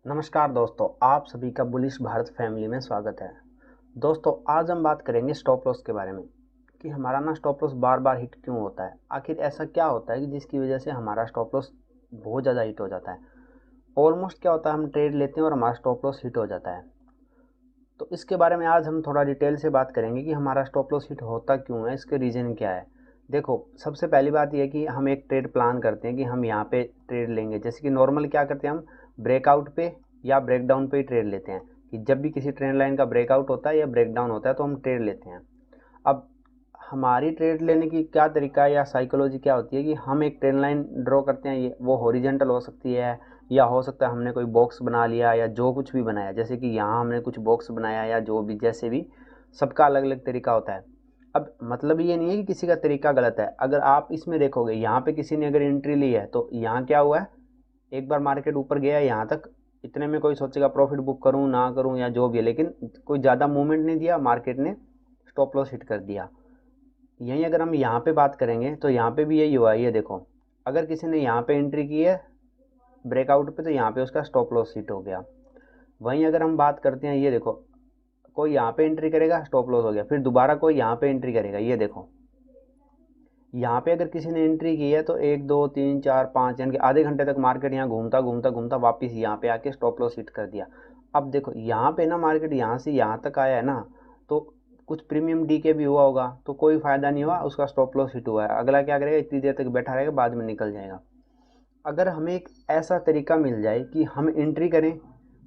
नमस्कार दोस्तों, आप सभी का बुलिश भारत फैमिली में स्वागत है। दोस्तों, आज हम बात करेंगे स्टॉप लॉस के बारे में कि हमारा ना स्टॉप लॉस बार बार हिट क्यों होता है। आखिर ऐसा क्या होता है कि जिसकी वजह से हमारा स्टॉप लॉस बहुत ज़्यादा हिट हो जाता है। ऑलमोस्ट क्या होता है, हम ट्रेड लेते हैं और हमारा स्टॉप लॉस हिट हो जाता है। तो इसके बारे में आज हम थोड़ा डिटेल से बात करेंगे कि हमारा स्टॉप लॉस हिट होता क्यों है, इसके रीज़न क्या है। देखो, सबसे पहली बात यह है कि हम एक ट्रेड प्लान करते हैं कि हम यहाँ पे ट्रेड लेंगे। जैसे कि नॉर्मल क्या करते हैं, हम ब्रेकआउट पे या ब्रेकडाउन पे ही ट्रेड लेते हैं कि जब भी किसी ट्रेंड लाइन का ब्रेकआउट होता है या ब्रेकडाउन होता है तो हम ट्रेड लेते हैं। अब हमारी ट्रेड लेने की क्या तरीका है या साइकोलॉजी क्या होती है कि हम एक ट्रेंड लाइन ड्रॉ करते हैं। ये वो हॉरिजेंटल हो सकती है या हो सकता है हमने कोई बॉक्स बना लिया या जो कुछ भी बनाया, जैसे कि यहाँ हमने कुछ बॉक्स बनाया या जो भी, जैसे भी सबका अलग अलग तरीका होता है। अब मतलब ये नहीं है कि किसी का तरीका गलत है। अगर आप इसमें देखोगे, यहाँ पे किसी ने अगर एंट्री ली है तो यहाँ क्या हुआ है, एक बार मार्केट ऊपर गया है यहाँ तक, इतने में कोई सोचेगा प्रॉफिट बुक करूँ ना करूँ या जो भी है, लेकिन कोई ज़्यादा मूवमेंट नहीं दिया, मार्केट ने स्टॉप लॉस हिट कर दिया। यहीं अगर हम यहाँ पे बात करेंगे तो यहाँ पे भी यही हुआ है। ये देखो, अगर किसी ने यहाँ पे एंट्री की है ब्रेकआउट पे तो यहाँ पे उसका स्टॉप लॉस हिट हो गया। वहीं अगर हम बात करते हैं, ये देखो, कोई यहाँ पे एंट्री करेगा स्टॉप लॉस हो गया, फिर दोबारा कोई यहाँ पे एंट्री करेगा। ये देखो, यहाँ पे अगर किसी ने एंट्री की है तो 1 2 3 4 5 यानी कि आधे घंटे तक मार्केट यहाँ घूमता घूमता घूमता वापस यहाँ पे आके स्टॉप लॉस हिट कर दिया। अब देखो, यहाँ पे ना मार्केट यहाँ से यहाँ तक आया है ना, तो कुछ प्रीमियम डी के भी हुआ होगा तो कोई फायदा नहीं हुआ, उसका स्टॉप लॉस हिट हुआ है। अगला क्या करेगा, इतनी देर तक बैठा रहेगा, बाद में निकल जाएगा। अगर हमें एक ऐसा तरीका मिल जाए कि हम एंट्री करें,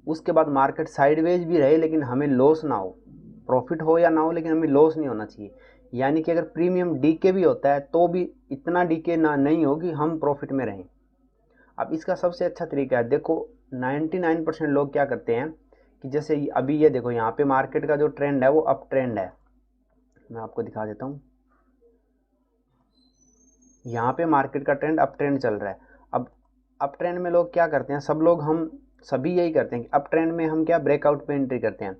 उसके बाद मार्केट साइडवेज भी रहे लेकिन हमें लॉस ना हो, प्रॉफिट हो या ना हो लेकिन हमें लॉस नहीं होना चाहिए। यानी कि अगर प्रीमियम डीके भी होता है तो भी इतना डीके ना नहीं हो कि हम प्रॉफिट में रहें। अब इसका सबसे अच्छा तरीका है, देखो 99% लोग क्या करते हैं कि जैसे अभी ये देखो, यहाँ पे मार्केट का जो ट्रेंड है वो अप ट्रेंड है। मैं आपको दिखा देता हूँ, यहाँ पे मार्केट का ट्रेंड अप ट्रेंड चल रहा है। अब अप ट्रेंड में लोग क्या करते हैं, सब लोग, हम सभी यही करते हैं कि अप ट्रेंड में हम क्या ब्रेकआउट पे एंट्री करते हैं।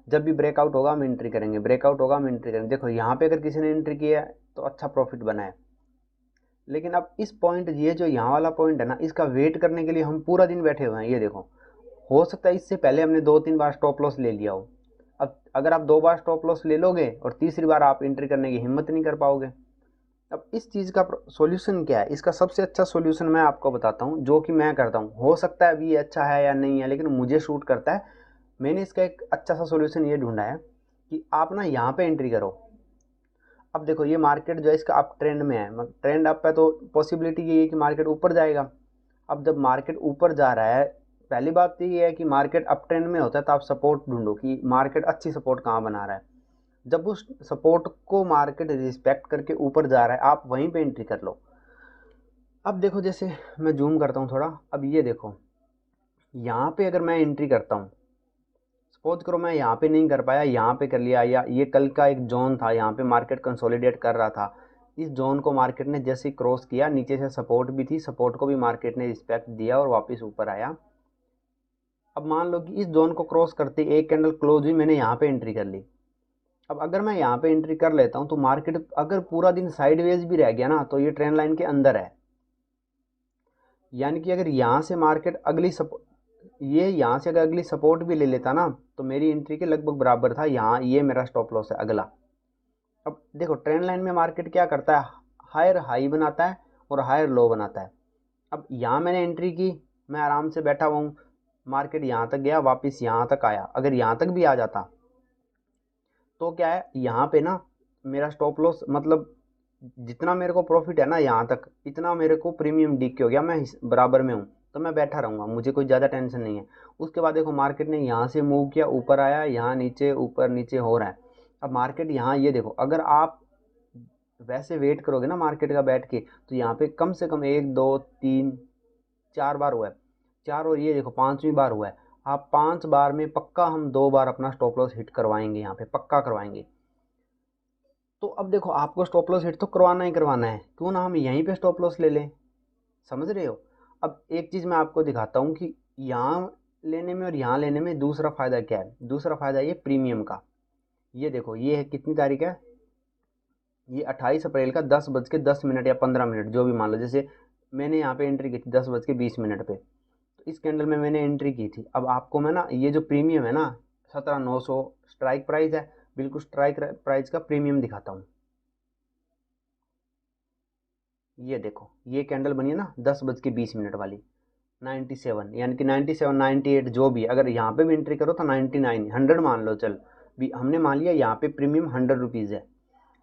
जब भी ब्रेकआउट होगा हम एंट्री करेंगे, ब्रेकआउट होगा हम एंट्री करेंगे। देखो, यहाँ पे अगर किसी ने एंट्री किया है तो अच्छा प्रॉफिट बना है। लेकिन अब इस पॉइंट, ये जो यहाँ वाला पॉइंट है ना, इसका वेट करने के लिए हम पूरा दिन बैठे हुए हैं। ये देखो, हो सकता है इससे पहले हमने 2 3 बार स्टॉप लॉस ले लिया हो। अब अगर आप 2 बार स्टॉप लॉस ले लोगे और तीसरी बार आप एंट्री करने की हिम्मत नहीं कर पाओगे। अब इस चीज़ का सॉल्यूशन क्या है, इसका सबसे अच्छा सॉल्यूशन मैं आपको बताता हूँ, जो कि मैं करता हूँ। हो सकता है अभी ये अच्छा है या नहीं है, लेकिन मुझे शूट करता है। मैंने इसका एक अच्छा सा सॉल्यूशन ये ढूंढा है कि आप ना यहाँ पे एंट्री करो। अब देखो, ये मार्केट जो है इसका अप ट्रेंड में है, ट्रेंड अप है तो पॉसिबिलिटी ये है कि मार्केट ऊपर जाएगा। अब जब मार्केट ऊपर जा रहा है, पहली बात तो ये है कि मार्केट अप ट्रेंड में होता है तो आप सपोर्ट ढूंढो कि मार्केट अच्छी सपोर्ट कहाँ बना रहा है। जब उस सपोर्ट को मार्केट रिस्पेक्ट करके ऊपर जा रहा है, आप वहीं पे एंट्री कर लो। अब देखो, जैसे मैं जूम करता हूँ थोड़ा, अब ये देखो, यहाँ पे अगर मैं एंट्री करता हूँ, सपोज करो मैं यहाँ पे नहीं कर पाया, यहाँ पे कर लिया, या ये कल का एक जोन था, यहाँ पे मार्केट कंसोलिडेट कर रहा था, इस जोन को मार्केट ने जैसे क्रॉस किया, नीचे से सपोर्ट भी थी, सपोर्ट को भी मार्केट ने रिस्पेक्ट दिया और वापस ऊपर आया। अब मान लो कि इस जोन को क्रॉस करते एक कैंडल क्लोज हुई, मैंने यहाँ पे एंट्री कर ली। अब अगर मैं यहाँ पे एंट्री कर लेता हूँ तो मार्केट अगर पूरा दिन साइडवेज भी रह गया ना, तो ये ट्रेंड लाइन के अंदर है। यानी कि अगर यहाँ से मार्केट अगली ये यहाँ से अगर अगली सपोर्ट भी ले लेता ना, तो मेरी एंट्री के लगभग बराबर था। यहाँ ये मेरा स्टॉप लॉस है अगला। अब देखो, ट्रेंड लाइन में मार्केट क्या करता है, हायर हाई बनाता है और हायर लो बनाता है। अब यहाँ मैंने एंट्री की, मैं आराम से बैठा हुआ हूँ, मार्केट यहाँ तक गया, वापस यहाँ तक आया। अगर यहाँ तक भी आ जाता तो क्या है, यहाँ पे ना मेरा स्टॉप लॉस, मतलब जितना मेरे को प्रॉफिट है ना यहाँ तक, इतना मेरे को प्रीमियम डी के हो गया, मैं बराबर में हूँ, तो मैं बैठा रहूँगा, मुझे कोई ज़्यादा टेंशन नहीं है। उसके बाद देखो, मार्केट ने यहाँ से मूव किया, ऊपर आया, यहाँ नीचे ऊपर नीचे हो रहा है। अब मार्केट यहाँ, ये देखो, अगर आप वैसे वेट करोगे ना मार्केट का बैठ के, तो यहाँ पे कम से कम 1 2 3 4 बार हुआ है, चार, और ये देखो 5वीं बार हुआ है। आप 5 बार में पक्का हम 2 बार अपना स्टॉप लॉस हिट करवाएंगे, यहाँ पे पक्का करवाएंगे। तो अब देखो, आपको स्टॉप लॉस हिट तो करवाना ही करवाना है, क्यों ना हम यहीं पे स्टॉप लॉस ले लें। समझ रहे हो। अब एक चीज़ मैं आपको दिखाता हूँ कि यहाँ लेने में और यहाँ लेने में दूसरा फ़ायदा क्या है। दूसरा फ़ायदा ये प्रीमियम का। ये देखो, ये है कितनी तारीख है, ये 28 अप्रैल का 10 बज के 10 मिनट या 15 मिनट, जो भी मान लो। जैसे मैंने यहाँ पे एंट्री की थी 10 बज के 20 मिनट पे, तो तो इस कैंडल में मैंने एंट्री की थी। अब आपको मैं ना ये जो प्रीमियम है ना 17,900 स्ट्राइक प्राइस है, बिल्कुल स्ट्राइक प्राइस का प्रीमियम दिखाता हूँ। ये देखो ये कैंडल बनी है ना 10:20 वाली 97, यानी कि 97 98 जो भी, अगर यहाँ पे भी एंट्री करो तो 99 100 मान लो। चल भी हमने मान लिया यहाँ पे प्रीमियम 100 रुपीज़ है।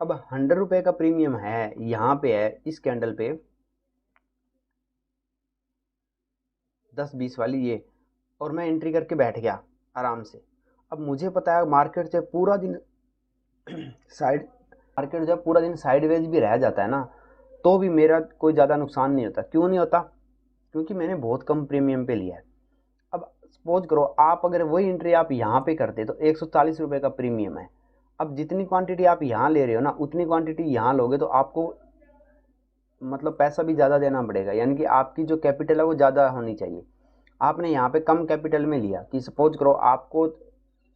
अब 100 रुपये का प्रीमियम है, यहाँ पे है इस कैंडल पे 10-20 वाली ये, और मैं एंट्री करके बैठ गया आराम से। अब मुझे पता है मार्केट से पूरा दिन साइड मार्केट जब पूरा दिन साइडवेज भी रह जाता है ना, तो भी मेरा कोई ज़्यादा नुकसान नहीं होता। क्यों नहीं होता? क्योंकि मैंने बहुत कम प्रीमियम पे लिया है। अब सपोज करो आप अगर वही एंट्री आप यहाँ पे करते तो 140 रुपये का प्रीमियम है। अब जितनी क्वांटिटी आप यहाँ ले रहे हो ना, उतनी क्वांटिटी यहाँ लोगे तो आपको मतलब पैसा भी ज़्यादा देना पड़ेगा, यानी कि आपकी जो कैपिटल है वो ज़्यादा होनी चाहिए। आपने यहाँ पे कम कैपिटल में लिया कि सपोज करो आपको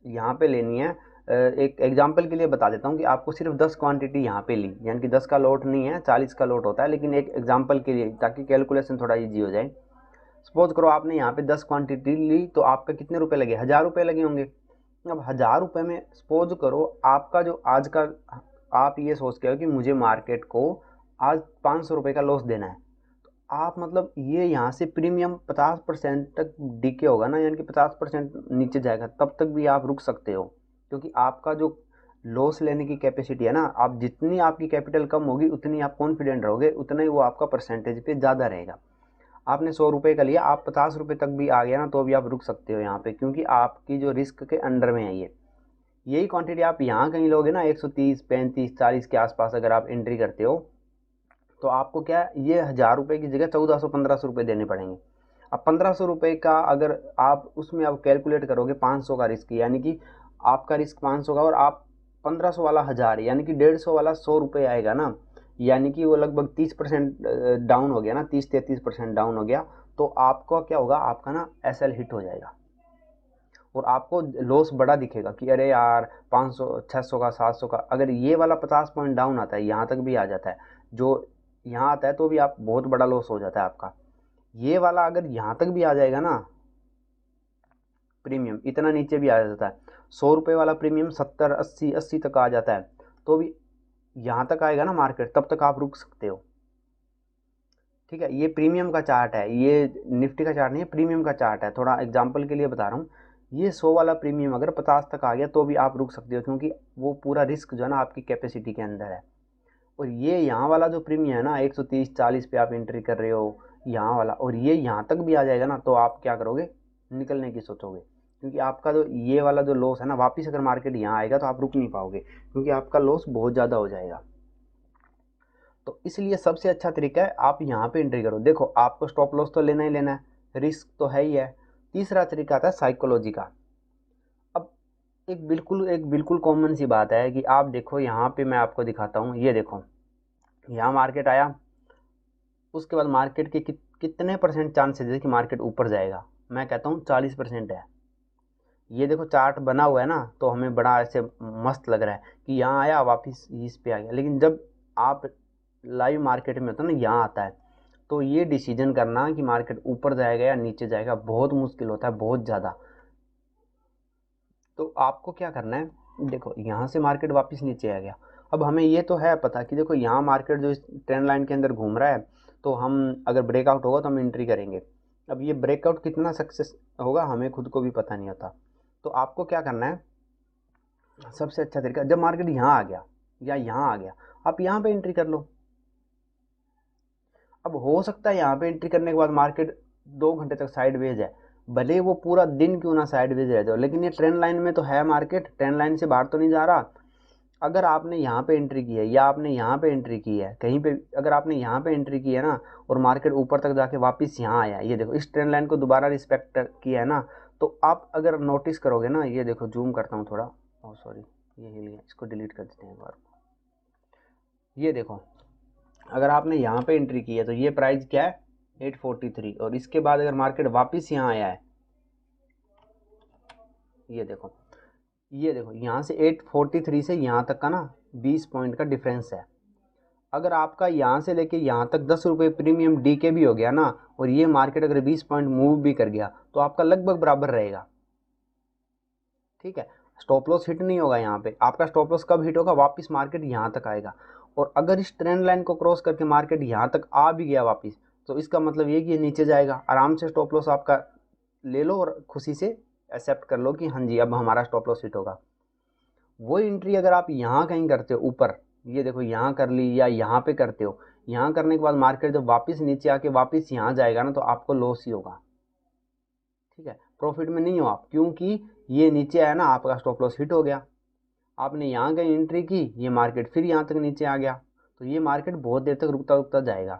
यहाँ पे लेनी है, एक एग्जांपल के लिए बता देता हूँ कि आपको सिर्फ 10 क्वांटिटी यहाँ पे ली, यानी कि 10 का लॉट नहीं है 40 का लॉट होता है, लेकिन एक एग्जांपल के लिए ताकि कैलकुलेशन थोड़ा ईजी हो जाए। सपोज करो आपने यहाँ पे 10 क्वांटिटी ली तो आपका कितने रुपए लगे? 1000 रुपये लगे होंगे। अब 1000 रुपये में सपोज करो आपका जो आज का, आप ये सोच के हो कि मुझे मार्केट को आज 500 रुपये का लॉस देना है, तो आप मतलब ये यहाँ से प्रीमियम 50% तक डीके होगा ना, यानी कि 50% नीचे जाएगा, तब तक भी आप रुक सकते हो। क्योंकि आपका जो लॉस लेने की कैपेसिटी है ना, आप जितनी आपकी कैपिटल कम होगी उतनी आप कॉन्फिडेंट रहोगे, उतना ही वो आपका परसेंटेज पे ज़्यादा रहेगा। आपने 100 रुपये का लिया, आप 50 रुपये तक भी आ गया ना तो भी आप रुक सकते हो यहाँ पे, क्योंकि आपकी जो रिस्क के अंडर में है ये। यही क्वांटिटी आप यहाँ कहीं लोगे ना 130 35 40 के आसपास अगर आप एंट्री करते हो, तो आपको क्या ये 1000 रुपये की जगह 1400 1500 रुपये देने पड़ेंगे। अब 1500 रुपये का अगर आप उसमें आप कैलकुलेट करोगे 500 का रिस्क, यानी कि आपका रिस्क 500 का और आप 1500 वाला 1000, यानी कि 150 वाला 100 रुपये आएगा ना, यानी कि वो लगभग 30% डाउन हो गया ना, 30-33% डाउन हो गया। तो आपका क्या होगा, आपका ना एसएल हिट हो जाएगा और आपको लॉस बड़ा दिखेगा कि अरे यार 500 600 का 700 का। अगर ये वाला 50 पॉइंट डाउन आता है, यहाँ तक भी आ जाता है, जो यहाँ आता है, तो भी आप बहुत बड़ा लॉस हो जाता है आपका। ये वाला अगर यहाँ तक भी आ जाएगा ना, प्रीमियम इतना नीचे भी आ जाता है, 100 रुपये वाला प्रीमियम 70 80 तक आ जाता है, तो भी यहाँ तक आएगा ना मार्केट, तब तक आप रुक सकते हो। ठीक है, ये प्रीमियम का चार्ट है, ये निफ्टी का चार्ट नहीं है, प्रीमियम का चार्ट है। थोड़ा एग्जांपल के लिए बता रहा हूँ। ये 100 वाला प्रीमियम अगर 50 तक आ गया तो भी आप रुक सकते हो, क्योंकि वो पूरा रिस्क जो है ना आपकी कैपेसिटी के अंदर है। और ये यहाँ वाला जो प्रीमियम है ना 130 40 पे आप एंट्री कर रहे हो यहाँ वाला, और ये यहाँ तक भी आ जाएगा ना, तो आप क्या करोगे? निकलने की सोचोगे, क्योंकि आपका जो ये वाला जो लॉस है ना, वापस अगर मार्केट यहाँ आएगा तो आप रुक नहीं पाओगे, क्योंकि आपका लॉस बहुत ज़्यादा हो जाएगा। तो इसलिए सबसे अच्छा तरीका है आप यहाँ पे एंट्री करो। देखो आपको स्टॉप लॉस तो लेना ही लेना है, रिस्क तो है ही है। तीसरा तरीका आता है साइकोलॉजी का। अब एक बिल्कुल कॉमन सी बात है कि आप देखो यहाँ पे मैं आपको दिखाता हूँ, ये देखो यहाँ मार्केट आया, उसके बाद मार्केट के कितने परसेंट चांसेस है कि मार्केट ऊपर जाएगा? मैं कहता हूँ 40% है। ये देखो चार्ट बना हुआ है ना, तो हमें बड़ा ऐसे मस्त लग रहा है कि यहाँ आया वापस इस पे आ गया, लेकिन जब आप लाइव मार्केट में होता है ना, यहाँ आता है, तो ये डिसीजन करना कि मार्केट ऊपर जाएगा या नीचे जाएगा बहुत मुश्किल होता है, बहुत ज़्यादा। तो आपको क्या करना है, देखो यहाँ से मार्केट वापस नीचे आ गया। अब हमें ये तो है पता कि देखो यहाँ मार्केट जो इस ट्रेंड लाइन के अंदर घूम रहा है, तो हम अगर ब्रेकआउट होगा तो हम एंट्री करेंगे। अब ये ब्रेकआउट कितना सक्सेस होगा हमें खुद को भी पता नहीं होता। तो आपको क्या करना है, सबसे अच्छा तरीका, जब मार्केट यहाँ आ गया या यहाँ आ गया, आप यहाँ पे एंट्री कर लो। अब हो सकता है यहाँ पे एंट्री करने के बाद मार्केट 2 घंटे तक साइडवेज है, भले वो पूरा दिन क्यों ना साइडवेज रह जाओ, लेकिन ये ट्रेंड लाइन में तो है, मार्केट ट्रेंड लाइन से बाहर तो नहीं जा रहा। अगर आपने यहाँ पे एंट्री की है या आपने यहाँ पे एंट्री की है कहीं पे, अगर आपने यहाँ पे एंट्री की है ना और मार्केट ऊपर तक जाके वापस यहाँ आया, ये देखो इस ट्रेंड लाइन को दोबारा रिस्पेक्ट किया है ना, तो आप अगर नोटिस करोगे ना, ये देखो जूम करता हूँ थोड़ा, ओह सॉरी ये हिल गया, इसको डिलीट कर देते हैं एक बार। ये देखो अगर आपने यहाँ पे एंट्री की है तो ये प्राइस क्या है 843, और इसके बाद अगर मार्केट वापस यहाँ आया है, ये देखो यहाँ से 843 से यहाँ तक का ना 20 पॉइंट का डिफरेंस है। अगर आपका यहाँ से लेके यहाँ तक 10 रुपये प्रीमियम डी के भी हो गया ना, और ये मार्केट अगर 20 पॉइंट मूव भी कर गया तो आपका लगभग बराबर रहेगा। ठीक है, स्टॉप लॉस हिट नहीं होगा यहाँ पे। आपका स्टॉप लॉस कब हिट होगा, वापस मार्केट यहाँ तक आएगा। और अगर इस ट्रेंड लाइन को क्रॉस करके मार्केट यहाँ तक आ भी गया वापस, तो इसका मतलब ये कि ये नीचे जाएगा। आराम से स्टॉप लॉस आपका ले लो और खुशी से एक्सेप्ट कर लो कि हाँ जी अब हमारा स्टॉप लॉस हिट होगा। वो एंट्री अगर आप यहाँ कहीं करते हो ऊपर, ये देखो यहाँ कर ली या यहाँ पे करते हो, यहाँ करने के बाद मार्केट जब वापस नीचे आके वापस यहाँ जाएगा ना, तो आपको लॉस ही होगा। ठीक है, प्रॉफिट में नहीं हो आप, क्योंकि ये नीचे आया ना, आपका स्टॉप लॉस हिट हो गया। आपने यहाँ कहीं एंट्री की, ये मार्केट फिर यहाँ तक नीचे आ गया, तो ये मार्केट बहुत देर तक रुकता रुकता जाएगा।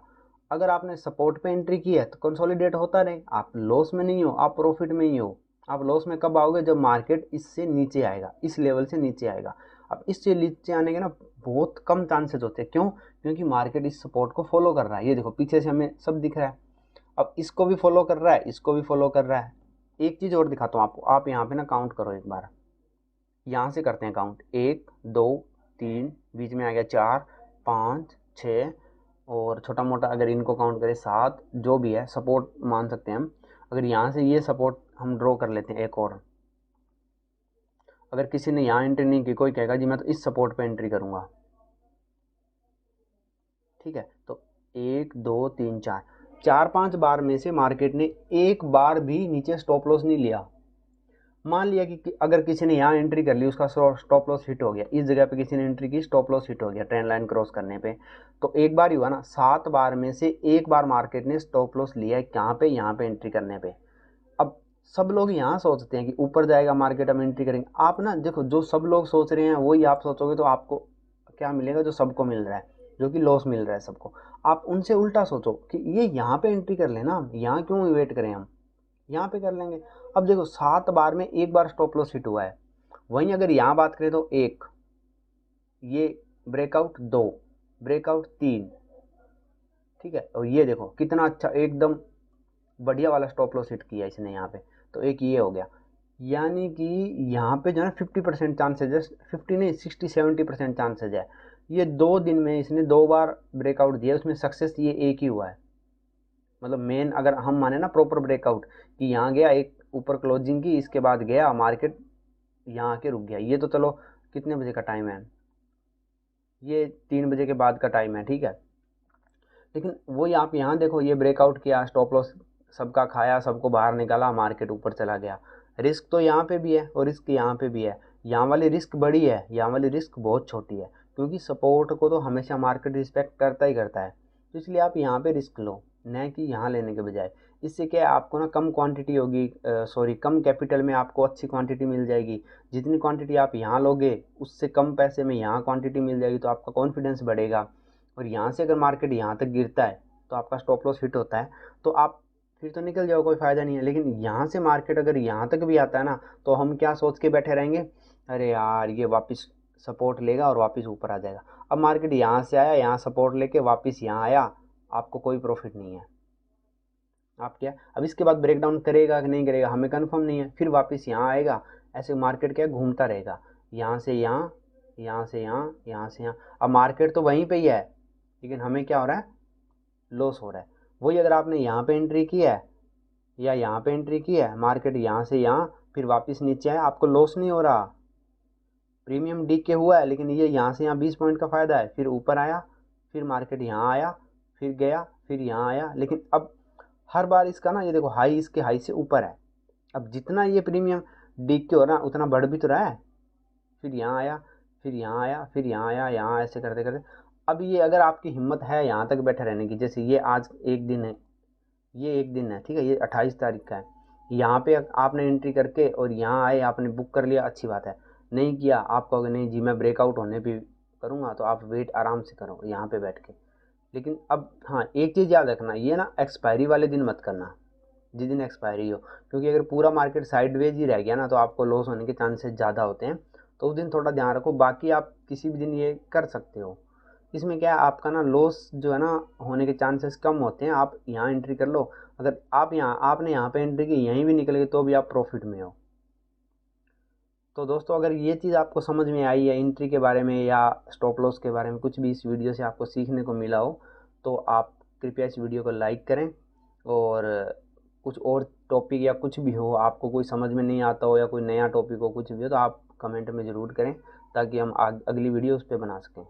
अगर आपने सपोर्ट पे एंट्री की है तो कंसोलिडेट होता रहे, आप लॉस में नहीं हो, आप प्रॉफिट में ही हो। आप लॉस में कब आओगे, जब मार्केट इससे नीचे आएगा, इस लेवल से नीचे आएगा। अब इससे नीचे आने के ना बहुत कम चांसेस होते हैं। क्यों? क्योंकि मार्केट इस सपोर्ट को फॉलो कर रहा है। ये देखो पीछे से हमें सब दिख रहा है, अब इसको भी फॉलो कर रहा है, इसको भी फॉलो कर रहा है। एक चीज़ और दिखाता हूँ आपको, आप यहाँ पे ना काउंट करो एक बार, यहाँ से करते हैं काउंट, 1 2 3, बीच में आ गया 4 5 6, और छोटा मोटा अगर इनको काउंट करें 7, जो भी है सपोर्ट मान सकते हैं हम। अगर यहाँ से ये सपोर्ट हम ड्रॉ कर लेते हैं एक और, अगर किसी ने यहाँ एंट्री नहीं की, कोई कहेगा जी मैं तो इस सपोर्ट पे एंट्री करूँगा। ठीक है, तो 1 2 3 4, 4-5 बार में से मार्केट ने एक बार भी नीचे स्टॉप लॉस नहीं लिया। मान लिया कि अगर किसी ने यहाँ एंट्री कर ली, उसका स्टॉप लॉस हिट हो गया, इस जगह पे किसी ने एंट्री की, स्टॉप लॉस हिट हो गया ट्रेंड लाइन क्रॉस करने पे, तो एक बार ही हुआ ना। 7 बार में से एक बार मार्केट ने स्टॉप लॉस लिया है, कहाँ पे, यहाँ पे एंट्री करने पे। अब सब लोग यहाँ सोचते हैं कि ऊपर जाएगा मार्केट, हम एंट्री करेंगे। आप ना देखो, जो सब लोग सोच रहे हैं वही आप सोचोगे, तो आपको क्या मिलेगा, जो सबको मिल रहा है, जो कि लॉस मिल रहा है सबको। आप उनसे उल्टा सोचो कि ये यहाँ पे एंट्री कर लेना, यहाँ क्यों वेट करें, हम यहाँ पे कर लेंगे। अब देखो 7 बार में एक बार स्टॉप लॉस हिट हुआ है। वहीं अगर यहाँ बात करें तो 1, ये ब्रेकआउट 2, ब्रेकआउट 3, ठीक है, और ये देखो कितना अच्छा एकदम बढ़िया वाला स्टॉप लॉस हिट किया इसने यहाँ पे, तो एक ये हो गया। यानी कि यहाँ पे जो है 50% चांसेज है, 50 नहीं 60-70% चांसेज है। ये 2 दिन में इसने 2 बार ब्रेकआउट दिया, उसमें सक्सेस ये एक ही हुआ है। मतलब मेन अगर हम माने ना प्रॉपर ब्रेकआउट, कि यहाँ गया एक ऊपर क्लोजिंग की, इसके बाद गया मार्केट यहाँ आके रुक गया। ये तो चलो कितने बजे का टाइम है, ये 3 बजे के बाद का टाइम है, ठीक है। लेकिन वही आप यहाँ देखो, ये ब्रेकआउट किया, स्टॉप लॉस सबका खाया, सबको बाहर निकाला, मार्केट ऊपर चला गया। रिस्क तो यहाँ पे भी है और रिस्क यहाँ पे भी है। यहाँ वाली रिस्क बड़ी है, यहाँ वाली रिस्क बहुत छोटी है, क्योंकि सपोर्ट को तो हमेशा मार्केट रिस्पेक्ट करता ही करता है। तो इसलिए आप यहाँ पे रिस्क लो, न कि यहाँ लेने के बजाय। इससे क्या है, आपको ना कम क्वांटिटी होगी, सॉरी कम कैपिटल में आपको अच्छी क्वांटिटी मिल जाएगी। जितनी क्वांटिटी आप यहाँ लोगे, उससे कम पैसे में यहाँ क्वांटिटी मिल जाएगी, तो आपका कॉन्फिडेंस बढ़ेगा। और यहाँ से अगर मार्केट यहाँ तक गिरता है तो आपका स्टॉप लॉस हिट होता है, तो आप फिर तो निकल जाओ, कोई फ़ायदा नहीं है। लेकिन यहाँ से मार्केट अगर यहाँ तक भी आता है ना, तो हम क्या सोच के बैठे रहेंगे, अरे यार ये वापस सपोर्ट लेगा और वापस ऊपर आ जाएगा। अब मार्केट यहाँ से आया, यहाँ सपोर्ट लेके वापस यहाँ आया, आपको कोई प्रॉफिट नहीं है। आप क्या अब इसके बाद ब्रेक डाउन करेगा कि नहीं करेगा, हमें कंफर्म नहीं है। फिर वापस यहाँ आएगा, ऐसे मार्केट क्या घूमता रहेगा, यहाँ से यहाँ, यहाँ से यहाँ, यहाँ से यहाँ। अब मार्केट तो वहीं पे ही है, लेकिन हमें क्या हो रहा है, लॉस हो रहा है। वही अगर आपने यहाँ पे एंट्री की है या यहाँ पे एंट्री की है, मार्केट यहाँ से यहाँ फिर वापस नीचे आया, आपको लॉस नहीं हो रहा। प्रीमियम डी के हुआ है, लेकिन ये यहाँ से यहाँ 20 पॉइंट का फ़ायदा है। फिर ऊपर आया, फिर मार्केट यहाँ आया, फिर गया, फिर यहाँ आया। लेकिन अब हर बार इसका ना, ये देखो हाई इसके हाई से ऊपर है। अब जितना ये प्रीमियम डी के हो रहा उतना बढ़ भी तो रहा है। फिर यहाँ आया, फिर यहाँ आया, फिर यहाँ आया, यहाँ ऐसे करते करते। अब ये अगर आपकी हिम्मत है यहाँ तक बैठे रहने की, जैसे ये आज एक दिन है, ये एक दिन है, ठीक है, ये 28 तारीख का है। यहाँ पे आपने एंट्री करके और यहाँ आए, आपने बुक कर लिया, अच्छी बात है। नहीं किया, आप कहोगे नहीं जी मैं ब्रेकआउट होने पे करूँगा, तो आप वेट आराम से करो यहाँ पे बैठ के। लेकिन अब हाँ, एक चीज़ याद रखना, ये ना एक्सपायरी वाले दिन मत करना, जिस दिन एक्सपायरी हो। क्योंकि अगर पूरा मार्केट साइडवेज ही रह गया ना, तो आपको लॉस होने के चांसेस ज़्यादा होते हैं। तो उस दिन थोड़ा ध्यान रखो। बाकी आप किसी भी दिन ये कर सकते हो। इसमें क्या है, आपका ना लॉस जो है ना होने के चांसेस कम होते हैं। आप यहाँ एंट्री कर लो, अगर आप यहाँ आपने यहाँ पे एंट्री की, यहीं भी निकल गई, तो भी आप प्रॉफिट में हो। तो दोस्तों अगर ये चीज़ आपको समझ में आई है एंट्री के बारे में या स्टॉप लॉस के बारे में, कुछ भी इस वीडियो से आपको सीखने को मिला हो, तो आप कृपया इस वीडियो को लाइक करें। और कुछ और टॉपिक या कुछ भी हो, आपको कोई समझ में नहीं आता हो या कोई नया टॉपिक हो, कुछ भी हो, तो आप कमेंट में ज़रूर करें ताकि हम अगली वीडियो उस पर बना सकें।